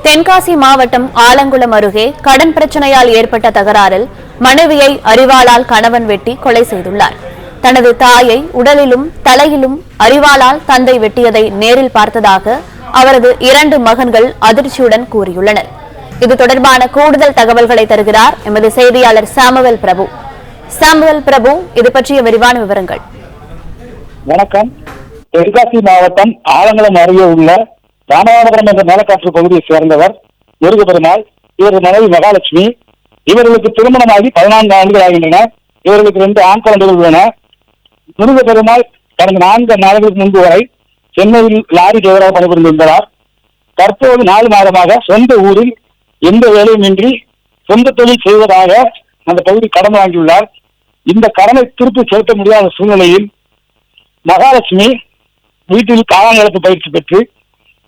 தென்காசி மாவட்டம் ஆலங்குளம் அருகே கடன் பிரச்சனையால் ஏற்பட்ட தகராறில் மனைவியை அரிவாளால் கணவன் வெட்டி கொலை செய்துள்ளார். தனது தாயை உடலிலும் தலையிலும் அரிவாளால் தந்தை வெட்டியதை நேரில் பார்த்ததாக அவரது 2 மகன்கள் அதிர்ச்சியுடன் கூறியுள்ளனர். இது தொடர்பான கூடுதல் தகவல்களை தருகிறார் எமது செய்தியாளர் சாமுவேல் பிரபு. இது பற்றிய விரிவான விவரங்கள். வணக்கம். தென்காசி மாவட்டம் ஆலங்குளம் அருகே உள்ள ராமநாதபுரம் என்ற மேலக்காற்று பகுதியை சேர்ந்தவர் முருகப்பெருமாள். இவரது மனைவி மகாலட்சுமி. இவர்களுக்கு திருமணமாகி 14 ஆண்டுகள் ஆகின்றன. இவர்களுக்கு 2 ஆண் குழந்தைகள் உள்ளன. முருகப்பெருமாள் கடந்த 4 நாட்களுக்கு முன்பு வரை சென்னையில் லாரி டிரைவராக பணிபுரிந்திருந்தார். தற்போது 4 மாதமாக சொந்த ஊரில் எந்த வேலையுமின்றி சொந்த தொழில் செய்வதாக அந்த பகுதி கடன் வாங்கியுள்ளார். இந்த கடனை திருப்பி செலுத்த முடியாத சூழ்நிலையில் மகாலட்சுமி வீட்டில் காளான் வளர்ப்பு பயிற்சி பெற்று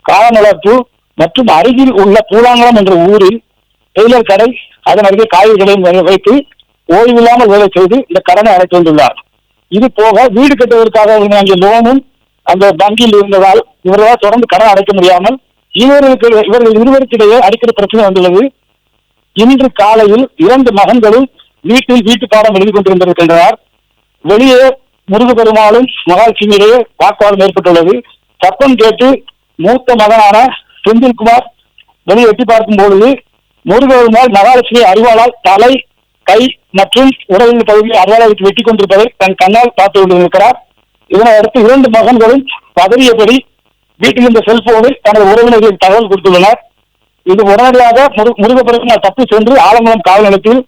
காளான் வளர்ப்பு மற்றும் அருகில் உள்ள பூலாங்குளம் என்ற ஊரில் டெய்லர் கடை, அதன் அருகே காய்கறிகளையும் வைத்து ஓய்வில்லாமல் வேலை செய்து இந்த கடனை அடைத்து வந்துள்ளார். இது போக வீடு கட்டுவதற்காக வாங்கிய லோனும் அந்த வங்கியில் இருந்ததால் இவர்களால் தொடர்ந்து கடன் அடைக்க முடியாமல் இவர்கள் இருவருக்கிடையே அடிக்கடி பிரச்சனை வந்துள்ளது. இன்று காலையில் 2 மகன்களும் வீட்டு பாடம் எழுதி கொண்டிருந்திருக்கின்றனர். வெளியே முருகப்பெருமாளும் மகாலட்சுமியிடையே வாக்குவாதம் ஏற்பட்டுள்ளது. சத்தம் கேட்டு மூத்த மகனான செந்தில்குமார் வெளியே எட்டி பார்க்கும் பொழுது முருகப்பெருமாள் மகாலட்சுமி அரிவாளால் தலை, கை மற்றும் உடலின் பகுதியை அரிவாளை வைத்து வெட்டி கொண்டிருப்பதை தன் கண்ணால் பார்த்து கொண்டிருக்கிறார். இதனை அடுத்து 2 மகன்களும் பதறியபடி வீட்டில் இருந்த செல்போனில் தனது உறவினர்களின் தகவல் கொடுத்துள்ளனர். இது உடனடியாக முருகப்பெருமாள் தப்பி சென்று ஆலங்குளம் காவல் நிலையத்தில்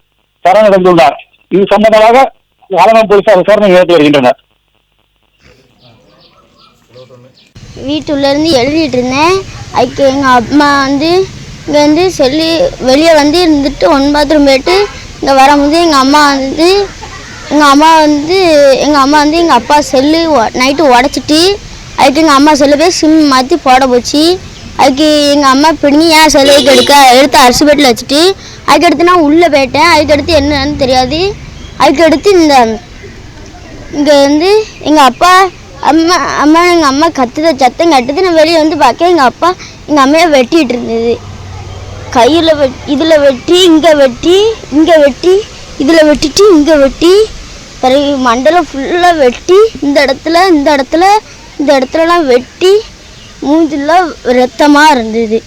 சரணடைந்துள்ளார். இது சம்பந்தமாக ஆலங்குளம் போலீசார் விசாரணை நடத்தி வருகின்றனர். வீட்டுள்ள இருந்து எழுதிட்டு இருந்தேன். அதுக்கு எங்கள் அம்மா இங்கே சொல்லி வெளியே இருந்துட்டு 1 பாத்ரூம் போயிட்டு இங்கே வரும்போது எங்கள் அம்மா எங்கள் அப்பா செல்லு நைட்டு உடச்சிட்டு அதுக்கு எங்கள் அம்மா செல்லு போய் சிம் மாற்றி போட போச்சு. அதுக்கு எங்கள் அம்மா பிடிங்கி ஏன் செல்லுக்கு எடுத்து அரிசி பெட்டில் வச்சுட்டு அதுக்கடுத்து நான் உள்ளே போயிட்டேன். அதுக்கடுத்து என்னன்னு தெரியாது. அதுக்கடுத்து இங்கே எங்கள் அப்பா எங்கள் அம்மா கத்துத சத்தம் கட்டுது. நான் வெளியே பார்க்க எங்கள் அம்மையை வெட்டிகிட்டு இருந்தது. கையில் இதில் வெட்டி இங்கே வெட்டி இதில் வெட்டிட்டு இங்கே வெட்டி பிறகு மண்டலம் ஃபுல்லாக வெட்டி இந்த இடத்துலலாம் வெட்டி மூஞ்சில் ரத்தமாக இருந்தது.